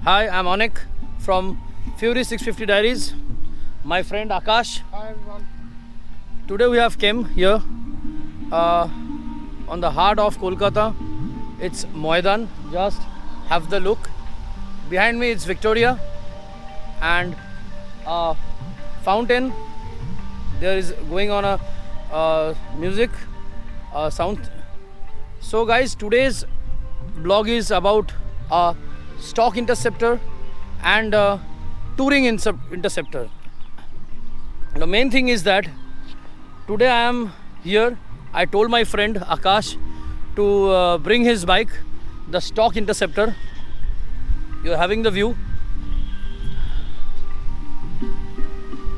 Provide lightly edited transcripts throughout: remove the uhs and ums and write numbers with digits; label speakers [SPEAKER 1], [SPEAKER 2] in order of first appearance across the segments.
[SPEAKER 1] Hi, I'm Anik from Fury 650 Diaries. My friend Akash.
[SPEAKER 2] Hi everyone.
[SPEAKER 1] Today we have came here on the heart of Kolkata. It's Moidan. Just have the look. Behind me it's Victoria and a fountain. There is going on a music sound. So guys, today's blog is about a stock interceptor and a touring interceptor. The main thing is that today I am here. I told my friend Akash to bring his bike, the stock interceptor. You're having the view.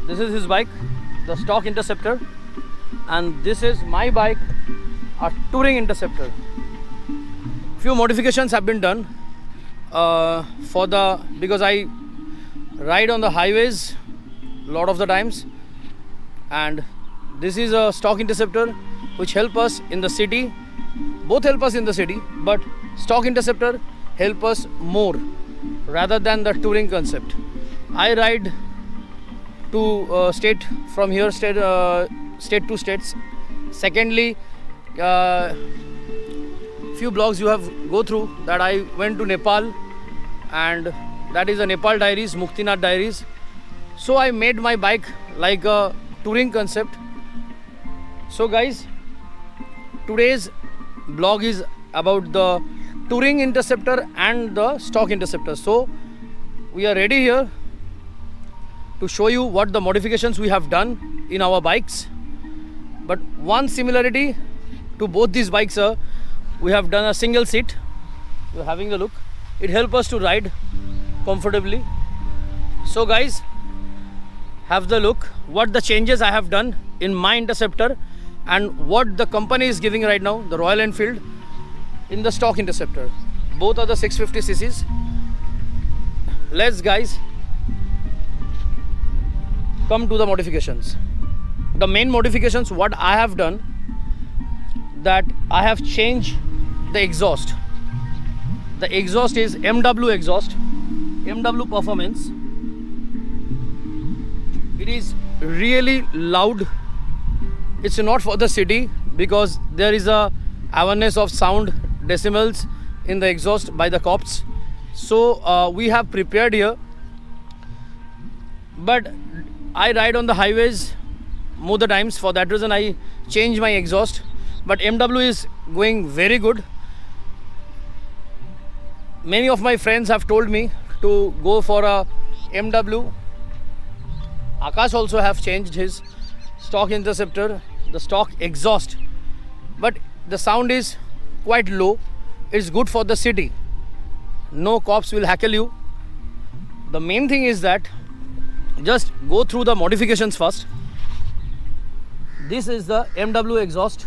[SPEAKER 1] This is his bike, the stock interceptor, and this is my bike, a touring interceptor. Few modifications have been done because I ride on the highways lot of the times, and this is a stock interceptor which help us in the city. Both help us in the city, but stock interceptor help us more rather than the touring concept. I ride to state from here, state to states. Secondly, few blogs you have go through that I went to Nepal, and that is a Nepal Diaries, Muktinath Diaries. So I made my bike like a touring concept. So guys, today's blog is about the touring interceptor and the stock interceptor. So we are ready here to show you what the modifications we have done in our bikes. But one similarity to both these bikes are we have done a single seat. You're having a look. It helps us to ride comfortably. So guys, have the look what the changes I have done in my interceptor and what the company is giving right now, the Royal Enfield, in the stock interceptor. Both are the 650 cc's. Let's guys come to the modifications. The main modifications what I have done, that I have changed the exhaust. The exhaust is MW exhaust, MW performance. It is really loud. It's not for the city because there is a awareness of sound decibels in the exhaust by the cops. So we have prepared here, but I ride on the highways more the times. For that reason I change my exhaust, but MW is going very good. Many of my friends have told me to go for a MW. Akash also have changed his stock interceptor, the stock exhaust, but the sound is quite low. It's good for the city. No cops will heckle you. The main thing is that just go through the modifications first. This is the MW exhaust.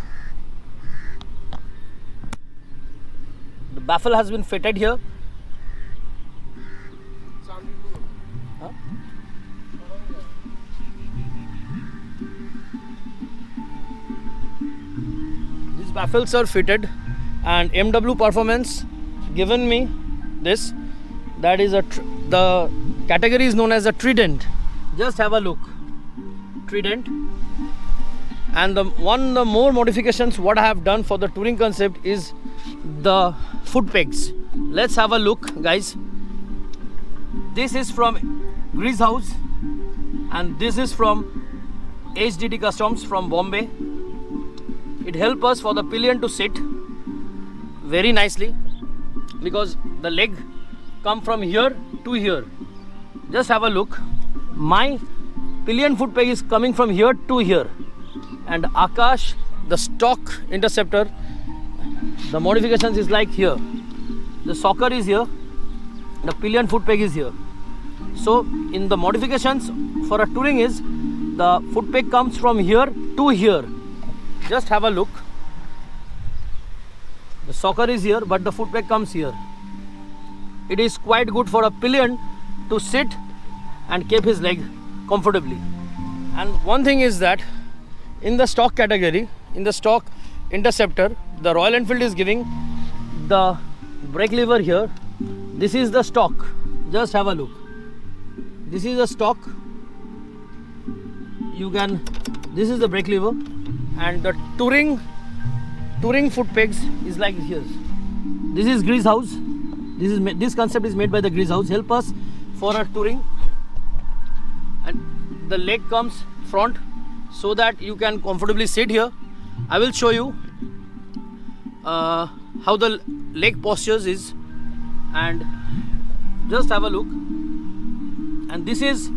[SPEAKER 1] The baffle has been fitted here. Huh? These baffles are fitted, and MW performance given me this. That is the category is known as a Trident. Just have a look. Trident. And the more modifications what I have done for the touring concept is the foot pegs. Let's have a look guys. This is from Grease House and this is from HDT Customs from Bombay. It helps us for the pillion to sit very nicely because the leg come from here to here. Just have a look. My pillion foot peg is coming from here to here, and Akash, the stock interceptor, the modifications is like here. The socker is here, the pillion foot peg is here. So in the modifications for a touring is the foot peg comes from here to here. Just have a look. The socker is here, but the foot peg comes here. It is quite good for a pillion to sit and keep his leg comfortably. And one thing is that in the stock category, in the stock interceptor, the Royal Enfield is giving the brake lever here. This is the stock. Just have a look. This is a stock. This is the brake lever, and the touring foot pegs is like here. This is grease house. This concept is made by the grease house. Help us for a touring, and the leg comes front so that you can comfortably sit here. I will show you how the leg postures is, and just have a look. And this is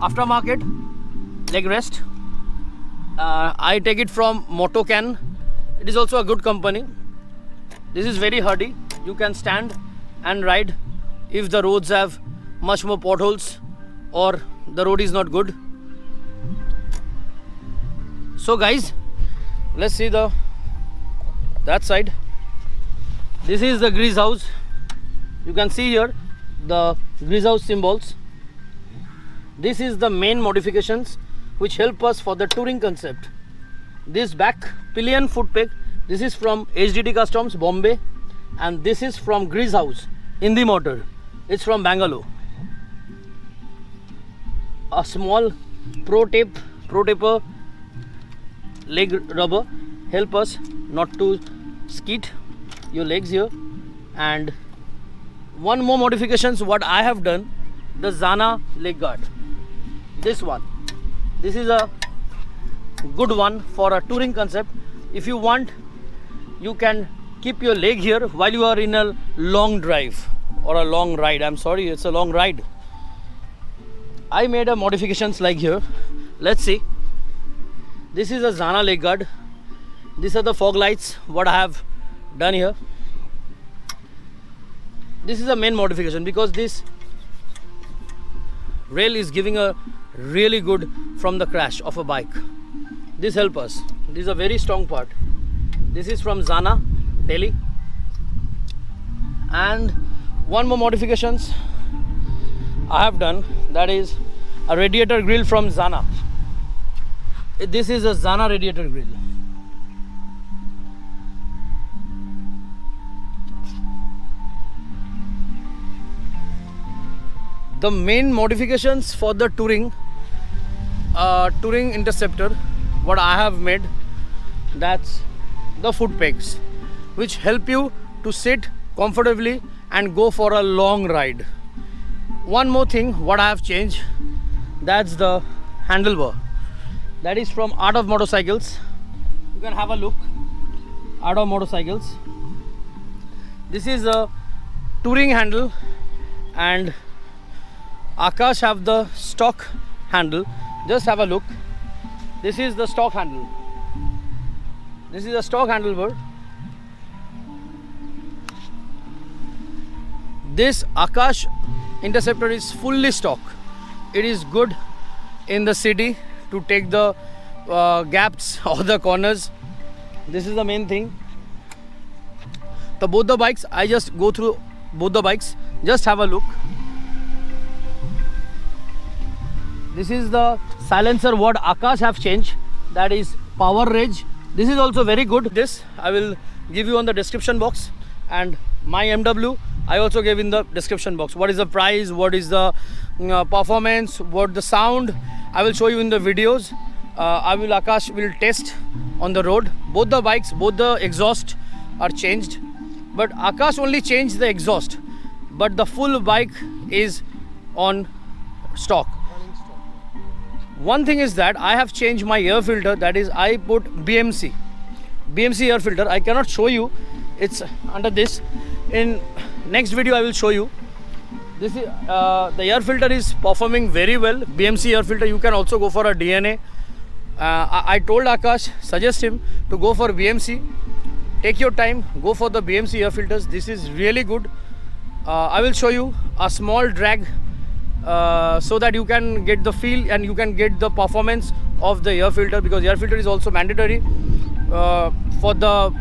[SPEAKER 1] aftermarket leg rest. I take it from Motocan. It is also a good company. This is very hardy. You can stand and ride if the roads have much more potholes or the road is not good. So guys, let's see that side. This is the grease house. You can see here the grease house symbols. This is the main modifications which help us for the touring concept. This back pillion foot peg, this is from HDT Customs, Bombay, and this is from Grease House, Indi Motor. It's from Bangalore. A small pro taper leg rubber help us not to skid your legs here. And one more modifications what I have done, the Zana leg guard. This one. This is a good one for a touring concept. If you want, you can keep your leg here while you are in a long drive or a long ride. I'm sorry, it's a long ride. I made a modifications like here. Let's see. This is a Zana leg guard. These are the fog lights what I have done here. This is the main modification because this rail is giving a really good from the crash of a bike. This help us. This is a very strong part. This is from Zana, Delhi. And one more modifications I have done, that is a radiator grill from Zana. This is a Zana radiator grill. The main modifications for the touring Interceptor what I have made, that's the foot pegs which help you to sit comfortably and go for a long ride. One more thing what I have changed, that's the handlebar. That is from Art of Motorcycles. You can have a look. Art of Motorcycles. This is a touring handle, and Akash have the stock handle. Just have a look. This is the stock handle. This is a stock handlebar. This Akash Interceptor is fully stock. It is good in the city to take the gaps or the corners. This is the main thing. Both the bikes, I just go through both the bikes. Just have a look. This is the silencer what Akash have changed, that is Power Rage. This is also very good. This I will give you on the description box, and my MW I also gave in the description box. What is the price, what is the performance, what the sound, I will show you in the videos. Akash will test on the road. Both the bikes, both the exhaust are changed, but Akash only changed the exhaust, but the full bike is on stock. One thing is that I have changed my air filter, that is I put BMC air filter. I cannot show you, it's under this. In next video I will show you. This is the air filter is performing very well. BMC air filter. You can also go for a DNA. I told Akash, suggest him to go for BMC. Take your time, go for the BMC air filters. This is really good. I will show you a small drag so that you can get the feel and you can get the performance of the air filter, because air filter is also mandatory for the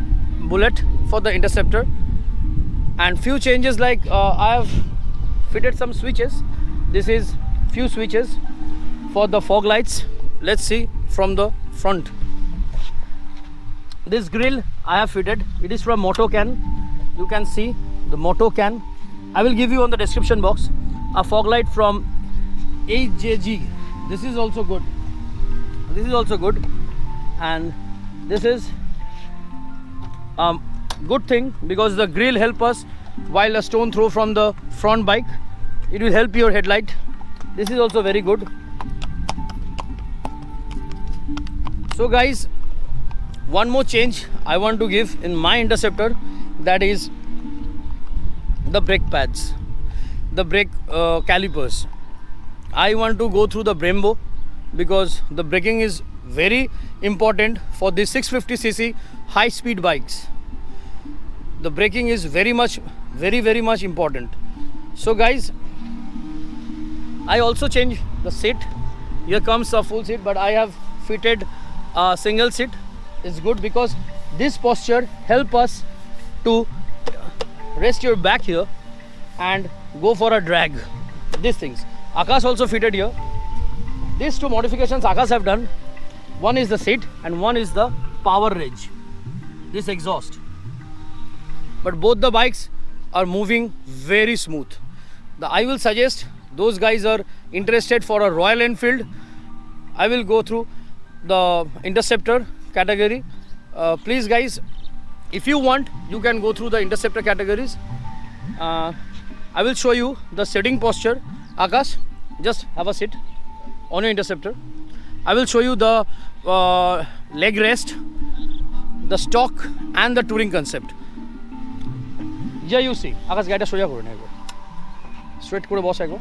[SPEAKER 1] Bullet, for the Interceptor. And few changes, like I have fitted some switches. This is few switches for the fog lights. Let's see from the front. This grill I have fitted. It is from Motocan. You can see the Motocan I will give you on the description box a fog light from HJG. This is also good. This is also good, and this is good thing because the grill help us while a stone throw from the front bike. It will help your headlight. This is also very good. So guys, one more change I want to give in my Interceptor, that is the brake pads, the brake calipers. I want to go through the Brembo because the braking is very important for the 650cc high speed bikes. The braking is very much important. So guys, I also change the seat. Here comes a full seat, but I have fitted a single seat. It's good because this posture help us to rest your back here and go for a drag. These things Akash also fitted here. These two modifications Akash have done. One is the seat and one is the power range, this exhaust. But both the bikes are moving very smooth. I will suggest those guys are interested for a Royal Enfield. I will go through the Interceptor category. Please guys, if you want, you can go through the Interceptor categories. I will show you the sitting posture. Akash, just have a sit on your Interceptor. I will show you the leg rest, the stock and the touring concept. Yeah, you see. Akash, gaita soja korun ekbar. Straight kore boss ekbar.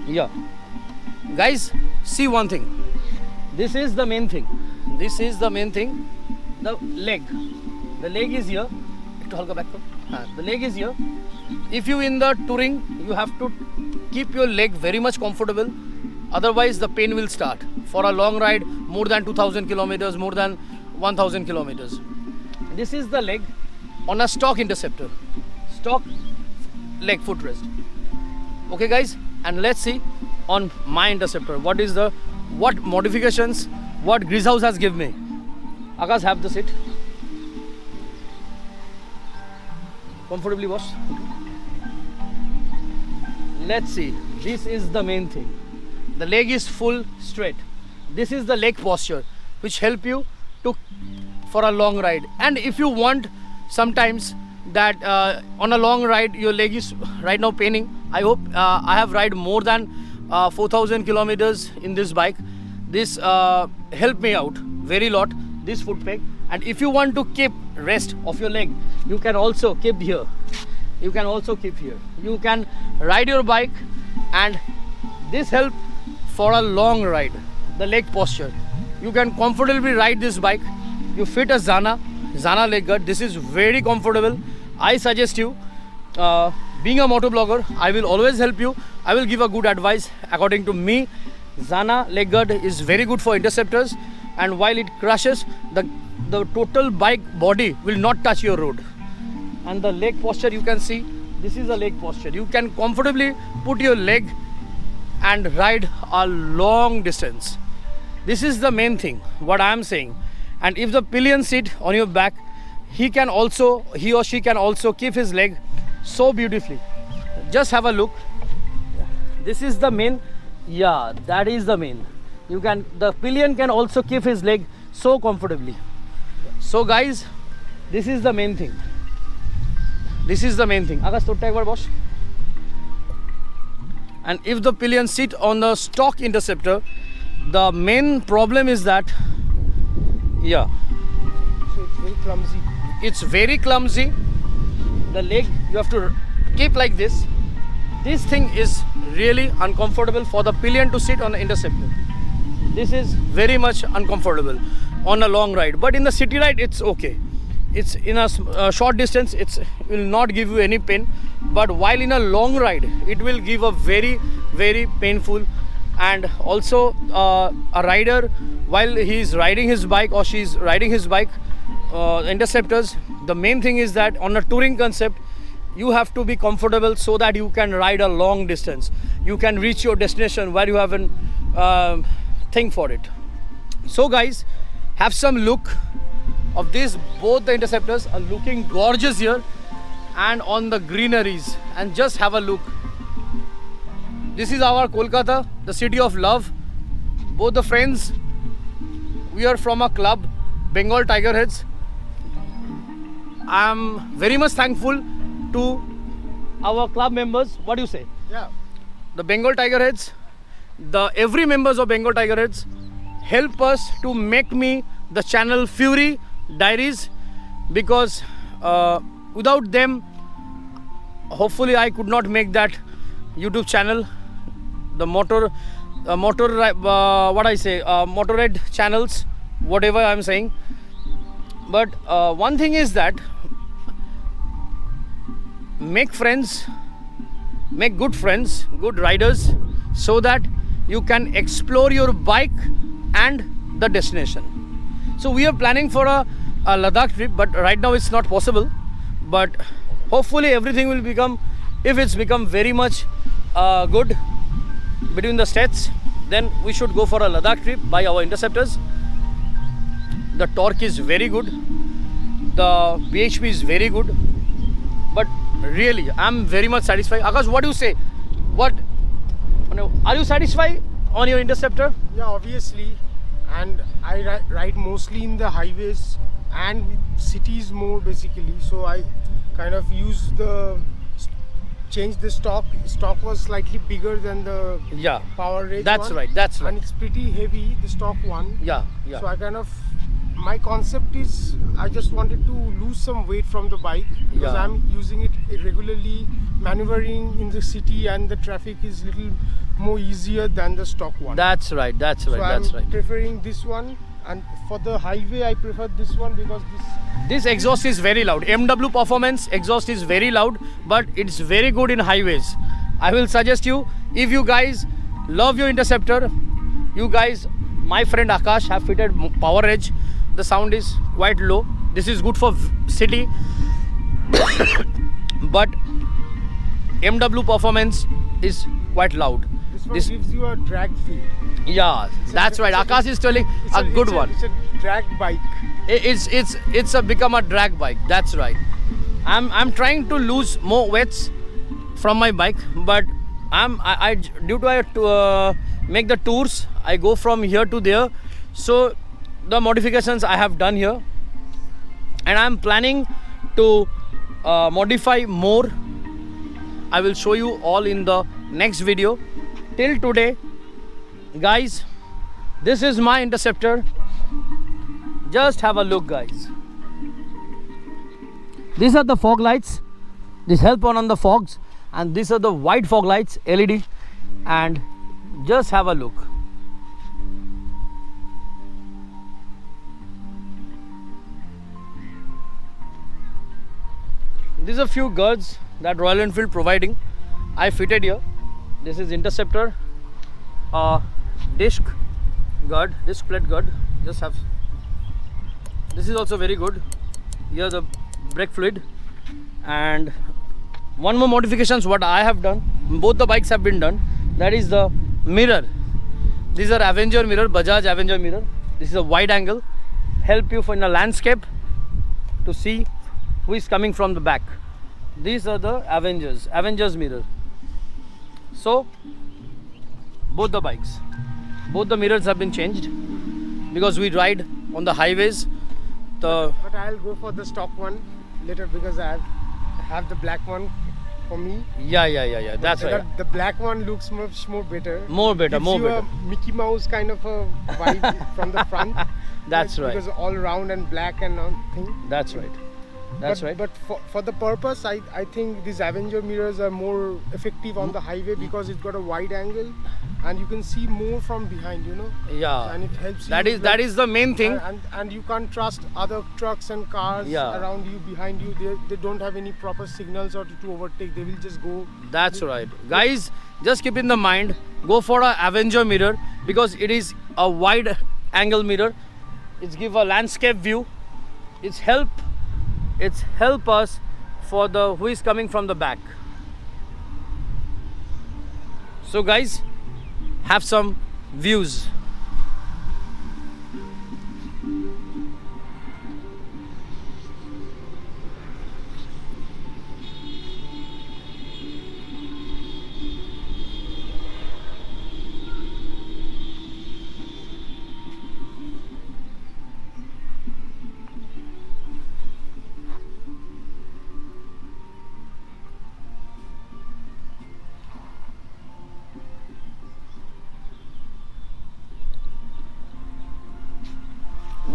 [SPEAKER 1] Yeah. Guys, see one thing. This is the main thing. This is the main thing. The leg. The leg is here. The leg is here. If you in the touring, you have to keep your leg very much comfortable. Otherwise, the pain will start. For a long ride, more than 2000 kilometers, more than 1000 kilometers. This is the leg on a stock Interceptor. Stock leg footrest. Okay guys, and let's see on my Interceptor what modifications, what Greasehouse has given me. Akash, have the seat. Comfortably, boss. Let's see. This is the main thing. The leg is full straight. This is the leg posture which help you to for a long ride. And if you want sometimes that on a long ride your leg is right now paining, I hope I have ride more than 4000 kilometers in this bike. This help me out very lot, this foot peg. And if you want to keep rest of your leg, you can also keep here. You can also keep here. You can ride your bike, and this help for a long ride. The leg posture. You can comfortably ride this bike. You fit a Zana leg guard. This is very comfortable. I suggest you, being a motoblogger, I will always help you. I will give a good advice. According to me, Zana leg guard is very good for Interceptors, and while it crashes, the total bike body will not touch your road. And the leg posture, you can see, this is the leg posture. You can comfortably put your leg and ride a long distance. This is the main thing, what I am saying. And if the pillion seat on your back, he or she can also keep his leg so beautifully. Just have a look. This is the main. Yeah, that is the main. The pillion can also keep his leg so comfortably. So guys, this is the main thing. This is the main thing. Akash, to take boss. And if the pillion sit on the stock Interceptor, the main problem is that, yeah,
[SPEAKER 2] so it's very clumsy.
[SPEAKER 1] It's very clumsy. The leg you have to keep like this. This thing is really uncomfortable for the pillion to sit on the Interceptor. This is very much uncomfortable on a long ride, but in the city ride it's okay. It's in a short distance, it will not give you any pain, but while in a long ride it will give a very painful. And also a rider, while he is riding his bike or she is riding his bike, Interceptors, the main thing is that on a touring concept you have to be comfortable so that you can ride a long distance. You can reach your destination where you have an thing for it. So guys, have some look of this. Both the Interceptors are looking gorgeous here, and on the greeneries, and just have a look. This is our Kolkata, the city of love. Both the friends, we are from a club, Bengal Tiger Heads. I am very much thankful to our club members. What do you say?
[SPEAKER 2] Yeah.
[SPEAKER 1] The Bengal Tiger Heads, every members of Bengal Tiger Heads help us to make me the channel Fury Diaries, because without them, hopefully I could not make that YouTube channel, the motorhead channels, whatever I'm saying. But one thing is that make friends, make good friends, good riders, so that you can explore your bike and the destination. So we are planning for a Ladakh trip, but right now it's not possible. But hopefully everything will become, if it's become very much good between the states, then we should go for a Ladakh trip by our Interceptors. The torque is very good, the BHP is very good, but really I'm very much satisfied. Akash, what do you say? What are you satisfied on your Interceptor?
[SPEAKER 2] Yeah, obviously. And I ride mostly in the highways and cities more basically. So I kind of use change the stock. Stock was slightly bigger than the Power Rage
[SPEAKER 1] That's
[SPEAKER 2] one.
[SPEAKER 1] right. That's right.
[SPEAKER 2] And it's pretty heavy, the stock one.
[SPEAKER 1] Yeah.
[SPEAKER 2] So I kind of, my concept is I just wanted to lose some weight from the bike, because I'm using it regularly, maneuvering in the city, and the traffic is little more easier than the stock one.
[SPEAKER 1] That's right. That's right.
[SPEAKER 2] So
[SPEAKER 1] That's
[SPEAKER 2] I'm
[SPEAKER 1] right.
[SPEAKER 2] preferring this one, and for the highway I prefer this one because
[SPEAKER 1] This exhaust is very loud. MW Performance exhaust is very loud, but it's very good in highways. I will suggest you, if you guys love your Interceptor, you guys, my friend Akash have fitted Power Edge. The sound is quite low. This is good for city, but MW Performance is quite loud.
[SPEAKER 2] This one gives you a drag feel.
[SPEAKER 1] Yeah, that's right. Akash is telling a good one.
[SPEAKER 2] It's a drag bike.
[SPEAKER 1] It's become a drag bike. That's right. I'm trying to lose more weights from my bike, but I due to I make the tours, I go from here to there. So the modifications I have done here, and I'm planning to modify more. I will show you all in the next video. Till today, guys, this is my Interceptor. Just have a look, guys. These are the fog lights. This help on the fogs, and these are the white fog lights, LED. And just have a look. These are few guards that Royal Enfield providing. I fitted here. This is Interceptor disc plate guard. Just have. This is also very good. Here the brake fluid, and one more modifications what I have done. Both the bikes have been done. That is the mirror. These are Avenger mirror, Bajaj Avenger mirror. This is a wide angle, help you for in a landscape to see who is coming from the back. These are the Avengers mirror. So both the bikes, both the mirrors have been changed because we ride on the highways.
[SPEAKER 2] But I'll go for the stock one later because I have the black one for me.
[SPEAKER 1] Yeah. That's right.
[SPEAKER 2] The black one looks much more better.
[SPEAKER 1] More better.
[SPEAKER 2] A Mickey Mouse kind of a vibe from the front.
[SPEAKER 1] That's right.
[SPEAKER 2] Because all round and black and all thing.
[SPEAKER 1] That's right.
[SPEAKER 2] But for the purpose, I think these Avenger mirrors are more effective on the highway because it's got a wide angle and you can see more from behind, you know.
[SPEAKER 1] Yeah.
[SPEAKER 2] And it helps
[SPEAKER 1] that
[SPEAKER 2] you.
[SPEAKER 1] That is the main thing.
[SPEAKER 2] And you can't trust other trucks and cars around you, behind you. They don't have any proper signals or to overtake. They will just go.
[SPEAKER 1] That's right. Guys, just keep in the mind, go for a Avenger mirror because it is a wide angle mirror. It's give a landscape view. It's help us for the who is coming from the back. So guys, have some views.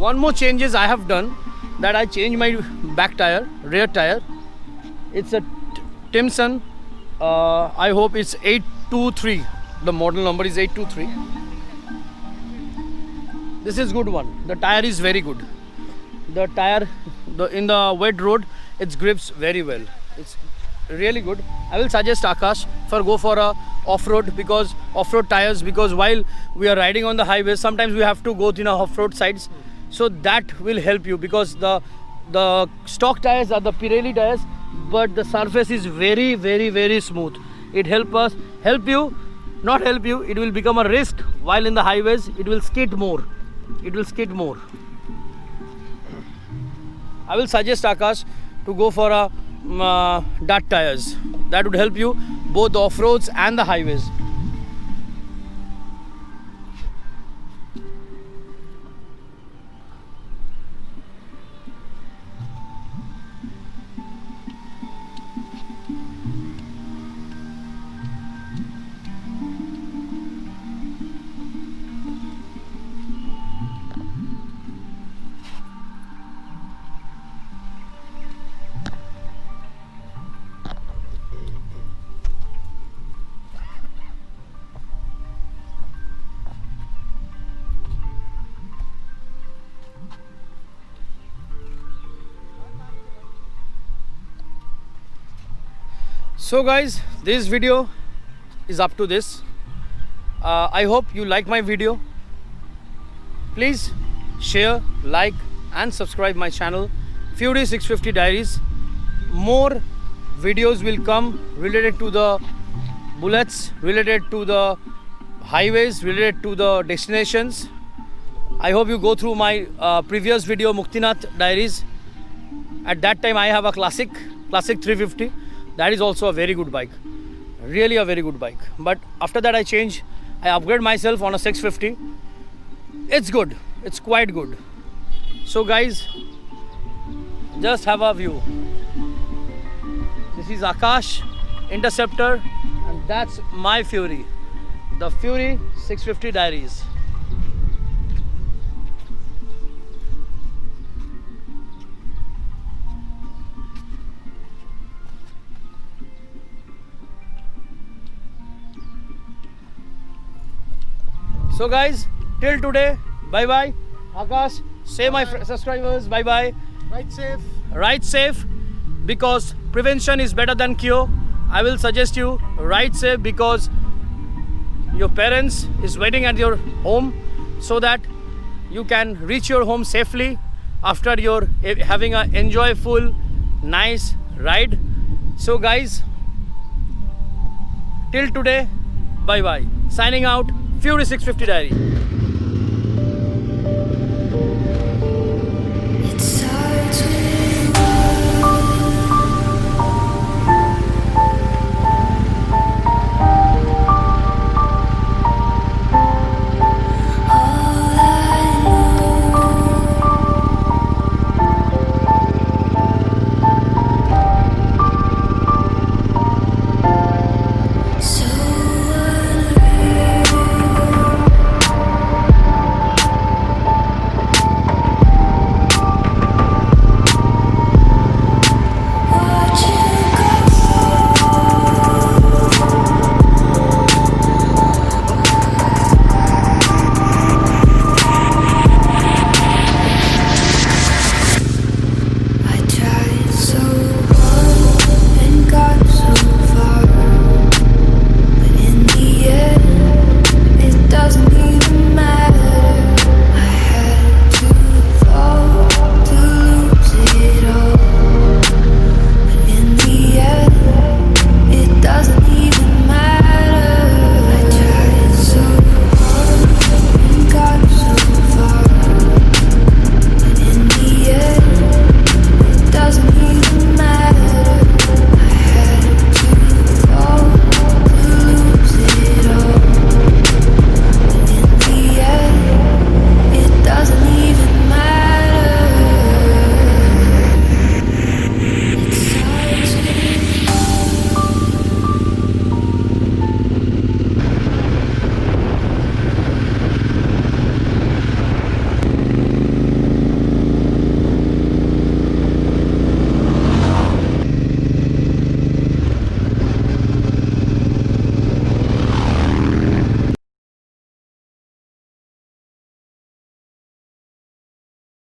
[SPEAKER 1] one more changes I have done, that I changed my back tire, rear tire. It's a Timson. I hope it's 823. The model number is 823. This is good one. The tire is very good. The tire, in the wet road, it grips very well. It's really good. I will suggest Akash for go for a off-road, because off-road tires, because while we are riding on the highways, sometimes we have to go to off-road sides. So that will help you, because the stock tires are the Pirelli tires, but the surface is very, very, very smooth. It help you, not help you. It will become a risk while in the highways. It will skid more. It will skid more. I will suggest Akash to go for a DAT tires. That would help you both the off-roads and the highways. So guys, this video is up to this. I hope you like my video. Please share, like and subscribe my channel, Fury 650 Diaries. More videos will come related to the bullets, related to the highways, related to the destinations. I hope you go through my previous video, Muktinath Diaries. At that time I have a classic 350. That is also a very good bike, really a very good bike. But after that I upgrade myself on a 650. It's good, it's quite good. So guys, just have a view. This is Akash Interceptor, and that's my Fury, the Fury 650 Diaries. So guys, till today, bye bye. Akash, say my subscribers bye bye.
[SPEAKER 2] Ride safe.
[SPEAKER 1] Ride safe, because prevention is better than cure. I will suggest you ride safe, because your parents is waiting at your home, so that you can reach your home safely after your having a enjoyable, nice ride. So guys, till today, bye bye. Signing out, Fury 650 Diary.